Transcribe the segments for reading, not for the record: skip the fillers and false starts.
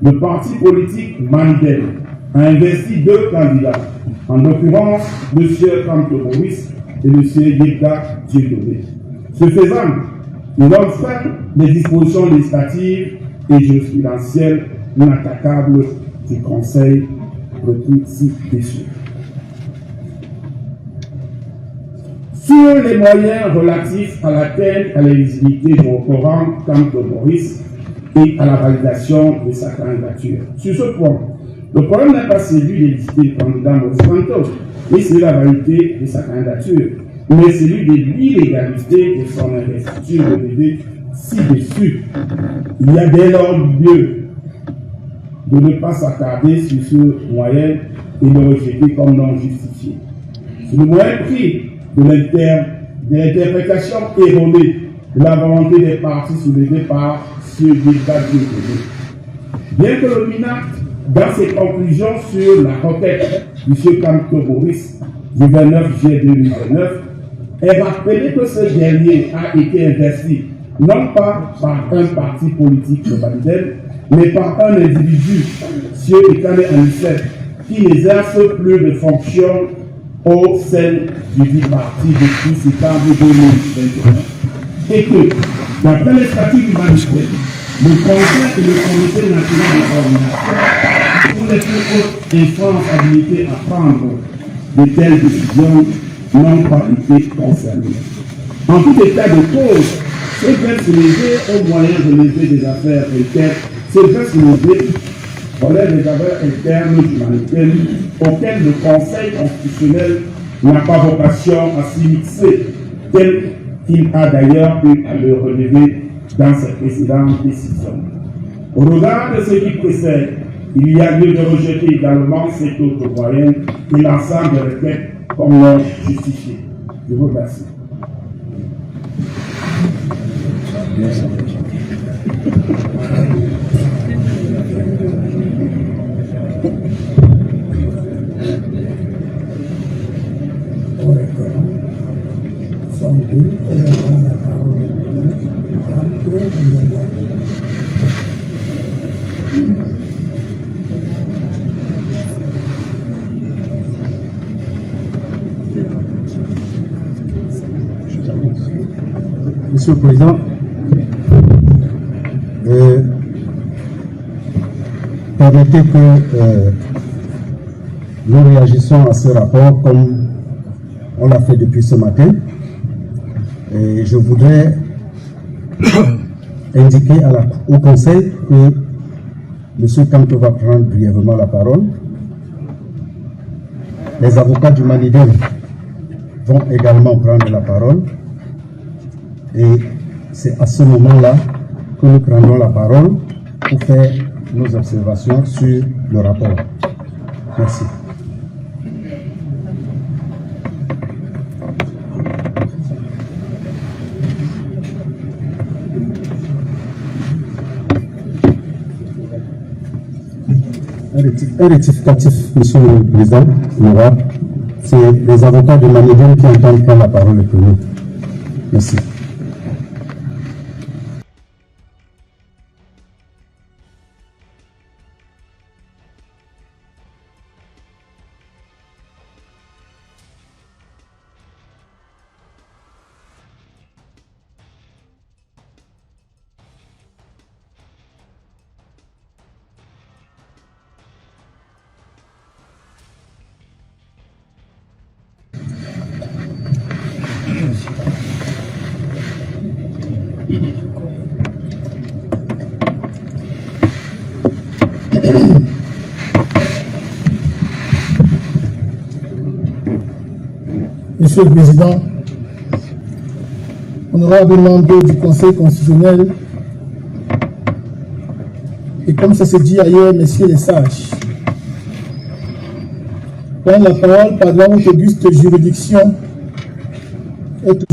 le parti politique Manidel a investi 2 candidats, en l'occurrence M. Kamto Maurice et M. Yekda Dieudonné. Ce faisant, il enfreint les dispositions législatives et jurisprudentielles inattaquables du Conseil repris ci-dessus. Sur les moyens relatifs à l'atteinte à l'éligibilité du recourant Kamto Maurice et à la validation de sa candidature. Sur ce point, le problème n'est pas celui de l'éligibilité du candidat Maurice Kamto, mais celui de la validité de sa candidature, mais celui de l'illégalité de son investiture relevée ci-dessus. Il y a dès lors lieu de ne pas s'attarder sur ce moyen et le rejeter comme non justifié. C'est le moyen pris de l'interprétation erronée de la volonté des partis soulevée par ce débat de bien que le MINACT, dans ses conclusions sur la requête de M. Kamto Maurice du 29 juillet 2019, ait rappelé que ce dernier a été investi non pas par un parti politique de Manidel, mais par un individu, M. Ekane Anicet, qui n'exerce plus de fonctions au sein du dit parti depuis septembre 2021. Et que, d'après les statuts du Manidel, le Conseil et le Comité national de coordination pour les plus hautes instances habilitées à prendre de telles décisions n'ont pas été concernés. En tout état de cause, ceux qui veulent se lever au moyen de lever des affaires internes, ceux qui veulent se lever relèvent des affaires internes du Manidel auxquelles le Conseil constitutionnel n'a pas vocation à s'y mixer, tel qu'il a d'ailleurs pu à le relever dans ses précédentes décisions. Au regard de ce qui précède, il y a lieu de rejeter également cet autre moyen et l'ensemble des requêtes comme non justifiées. Je vous remercie. Merci. Monsieur le Président, permettez que nous réagissons à ce rapport comme on l'a fait depuis ce matin. Et je voudrais indiquer au Conseil que M. Kamto va prendre brièvement la parole. Les avocats du Manidel vont également prendre la parole. Et c'est à ce moment-là que nous prendrons la parole pour faire nos observations sur le rapport. Merci. Un rectificatif, Monsieur le Président, c'est les avocats de Manidel qui entendent prendre la parole le premier. Merci. Monsieur le Président, honorables membres du Conseil constitutionnel, et comme ça se dit ailleurs, messieurs les sages, prendre la parole par la haute auguste juridiction est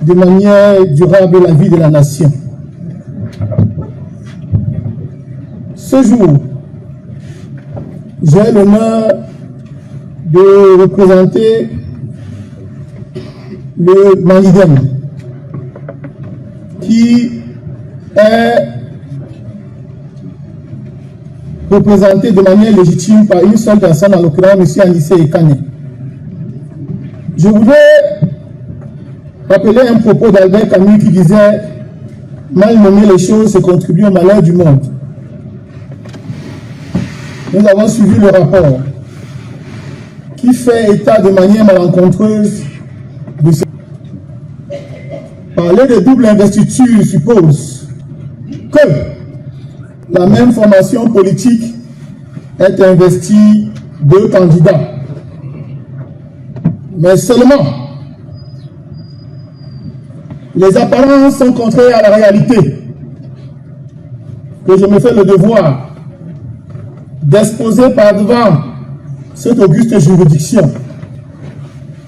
de manière durable la vie de la nation. Ce jour, j'ai l'honneur de représenter le Manidel qui est représenté de manière légitime par une seule personne, en l'occurrence M. Anissé Ekane. Je voudrais rappeler un propos d'Albert Camus qui disait « Mal nommer les choses, c'est contribuer au malheur du monde ». Nous avons suivi le rapport qui fait état de manière malencontreuse de ce... Parler de double investiture suppose que la même formation politique est investie de candidats. Mais seulement, les apparences sont contraires à la réalité, que je me fais le devoir d'exposer par devant cette auguste juridiction,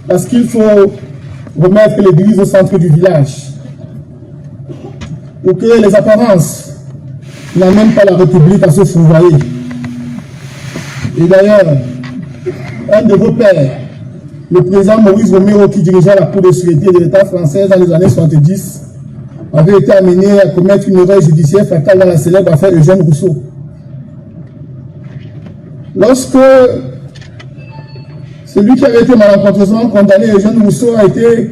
parce qu'il faut remettre l'église au centre du village, ou que les apparences n'amènent pas la République à se fourvoyer. Et d'ailleurs, un de vos pères, le président Maurice Romero, qui dirigeait la Cour de sûreté de l'État français dans les années 70, avait été amené à commettre une erreur judiciaire fatale dans la célèbre affaire Eugène Rousseau. Lorsque celui qui avait été malencontreusement condamné, Eugène Rousseau, a été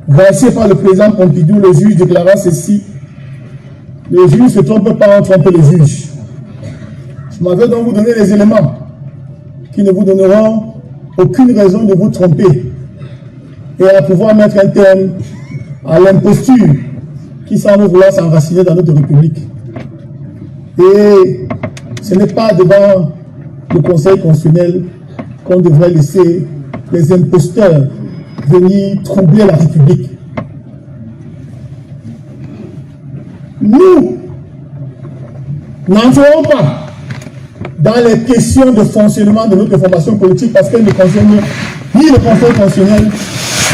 gracié par le président Pompidou, le juge déclara ceci: les juges ne se trompent pas en tromper les juges. Je m'avais donc vous donner les éléments qui ne vous donneront aucune raison de vous tromper et à pouvoir mettre un terme à l'imposture qui semble vouloir s'enraciner dans notre République. Et ce n'est pas devant le Conseil constitutionnel qu'on devrait laisser les imposteurs venir troubler la République. Nous n'entrons pas dans les questions de fonctionnement de notre formation politique parce qu'elle ne concerne ni le Conseil constitutionnel,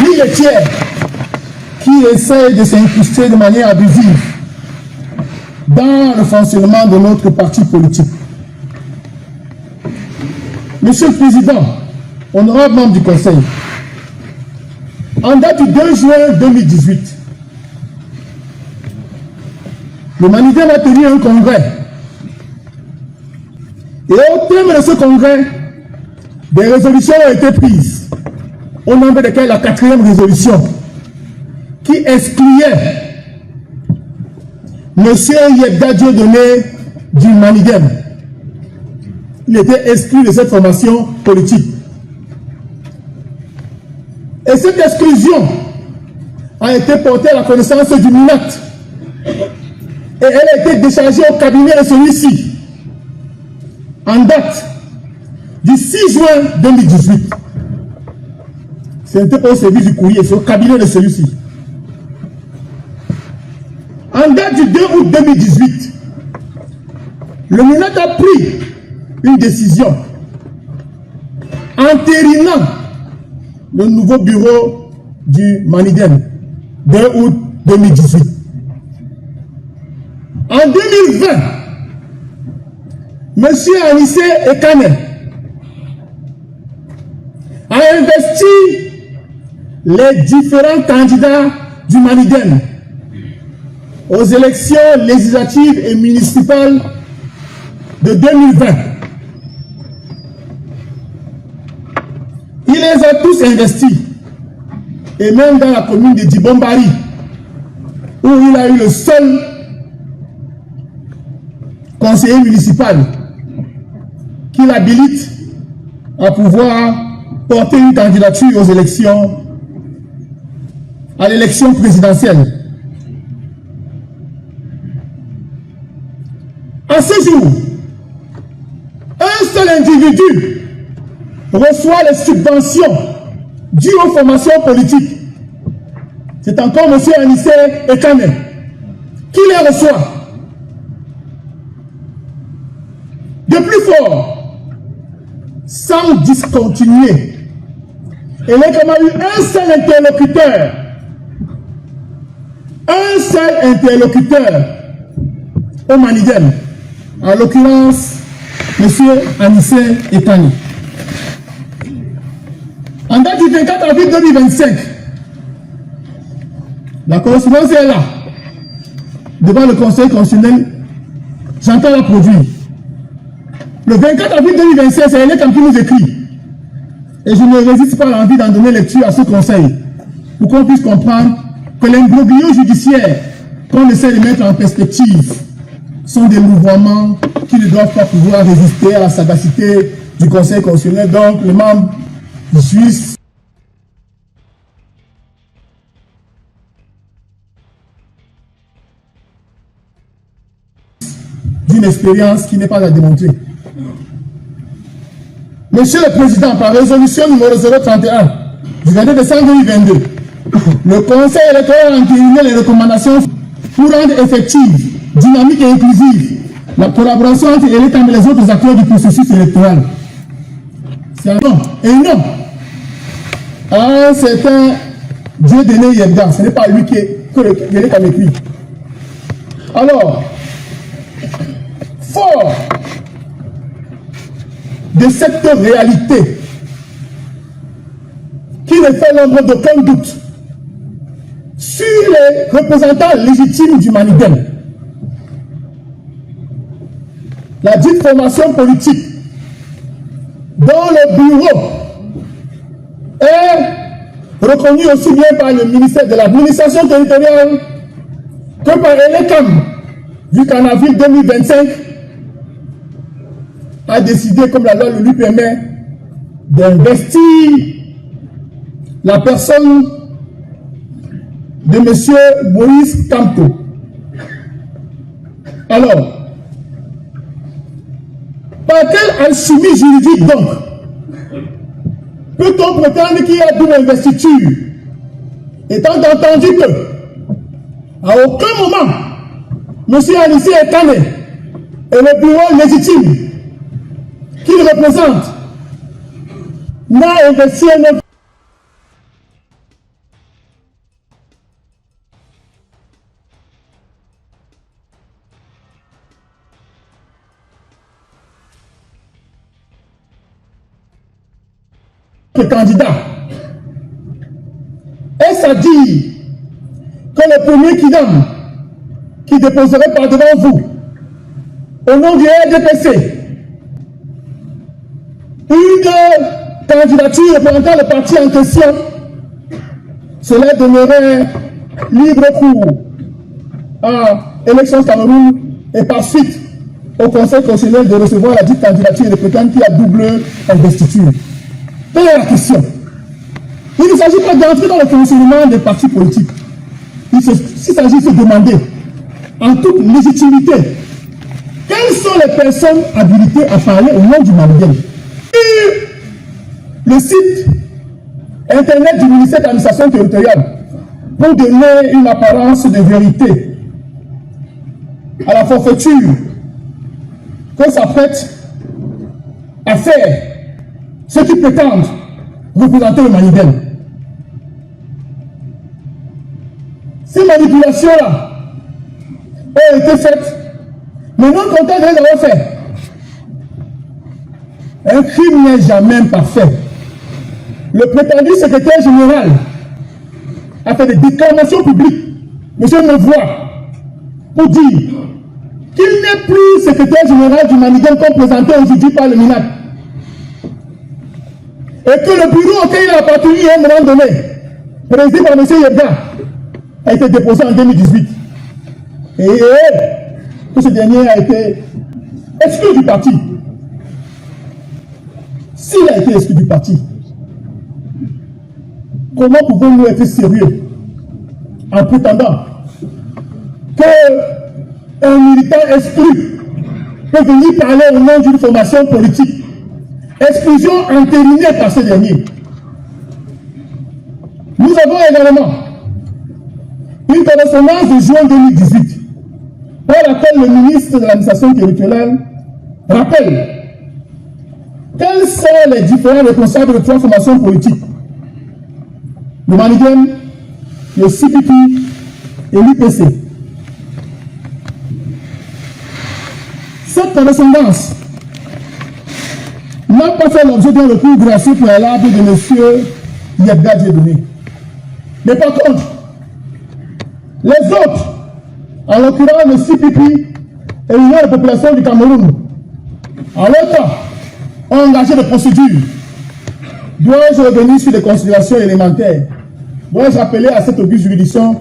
ni les tiers qui essayent de s'incruster de manière abusive dans le fonctionnement de notre parti politique. Monsieur le Président, honorable membre du Conseil, en date du 2 juin 2018, le Manidem a tenu un congrès. Et au terme de ce congrès, des résolutions ont été prises, au nombre desquelles la 4e résolution, qui excluait M. Yebda Dieudonné du Manidem. Il était exclu de cette formation politique. Et cette exclusion a été portée à la connaissance du MINAT. Et elle a été déchargée au cabinet de celui-ci, en date du 6 juin 2018. Ce n'était pas au service du courrier, c'est au cabinet de celui-ci. En date du 2 août 2018, le MINAT a pris une décision entérinant le nouveau bureau du Manidem, 2 août 2018. En 2020, M. Anissé Ekane a investi les différents candidats du Manidem aux élections législatives et municipales de 2020. Il les a tous investis, et même dans la commune de Dibombari, où il a eu le seul conseiller municipal qui l'habilite à pouvoir porter une candidature aux élections, à l'élection présidentielle. À ce jour, un seul individu reçoit les subventions dues aux formations politiques. C'est encore M. Anissé Ekane qui les reçoit. De plus fort, sans discontinuer, il n'y a quand même eu un seul interlocuteur au Manidem, en l'occurrence M. Anissé Ekane. En date du 24 avril 2025, la correspondance est là. devant le Conseil constitutionnel, j'entends la produire. Le 24 avril 2026, c'est Elecam qui nous écrit. Et je ne résiste pas à l'envie d'en donner lecture à ce conseil, pour qu'on puisse comprendre que l'imbroglio judiciaire qu'on essaie de mettre en perspective sont des mouvements qui ne doivent pas pouvoir résister à la sagacité du Conseil constitutionnel. Donc, les membres suisses d'une expérience qui n'est pas à démontrer. Monsieur le Président, par résolution numéro 031 du 22 décembre 2022, le Conseil électoral a entériné les recommandations pour rendre effective, dynamique et inclusive la collaboration entre l'État et les autres acteurs du processus électoral. C'est un non et non à un certain Dieudonné Yebda. Ce n'est pas lui que l'État m'écrit. Alors, fort de cette réalité qui ne fait l'ombre d'aucun doute sur les représentants légitimes du Maniden, la dite formation politique dont le bureau est reconnu aussi bien par le ministère de l'administration territoriale que par Elecam, vu qu'en avril 2025 a décidé, comme la loi le lui permet, d'investir la personne de M. Moïse Kamto. Alors, par quelle alchimie juridique donc peut-on prétendre qu'il y a double investiture, étant entendu que, à aucun moment, M. Alissi Ekane et le bureau légitime qu'il représente n'a investi un autre candidat. Est-ce à dire que le premier kidam qui déposerait par devant vous, au nom du RDPC, une candidature représentant le parti en question, cela donnerait libre cours à l'élection Cameroun et par suite au Conseil constitutionnel de recevoir la dite candidature et de prétendre qu'il y a double investiture. Quelle est la question? Il ne s'agit pas d'entrer dans le fonctionnement des partis politiques. Il s'agit de se demander, en toute légitimité, quelles sont les personnes habilitées à parler au nom du Maniden. Le site internet du ministère de l'administration territoriale, pour donner une apparence de vérité à la forfaiture qu'on s'apprête à faire ceux qui prétendent représenter le Maniden. Ces manipulations-là ont été faites, mais non content de les avoir faites. Un crime n'est jamais parfait. Le prétendu secrétaire général a fait des déclamations publiques, monsieur me voit, pour dire qu'il n'est plus secrétaire général du Maniden comme présenté aujourd'hui par le MINAC. Et que le bureau auquel il a appartenu à un moment donné, présidé par M. Yebda, a été déposé en 2018. Et que ce dernier a été exclu du parti. S'il a été exclu du parti, comment pouvons-nous être sérieux en prétendant qu'un militant exclu peut venir parler au nom d'une formation politique? Exclusion entérinée par ce dernier. Nous avons également une correspondance de juin 2018 par laquelle le ministre de l'administration territoriale rappelle quels sont les différents responsables de trois formations politiques: le Maniden, le CPP et l'UPC. Cette correspondance n'a pas fait l'objet d'un recours gracieux préalable de M. Yebda Dieudonné. Mais par contre, les autres en l'occurrence le CPP et l'Union des populations du Cameroun, en leur temps, ont engagé des procédures. Dois-je revenir sur les considérations élémentaires? Dois-je rappeler à cette auguste juridiction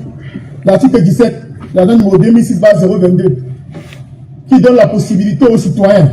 l'article 17 de la loi numéro 2006/022 qui donne la possibilité aux citoyens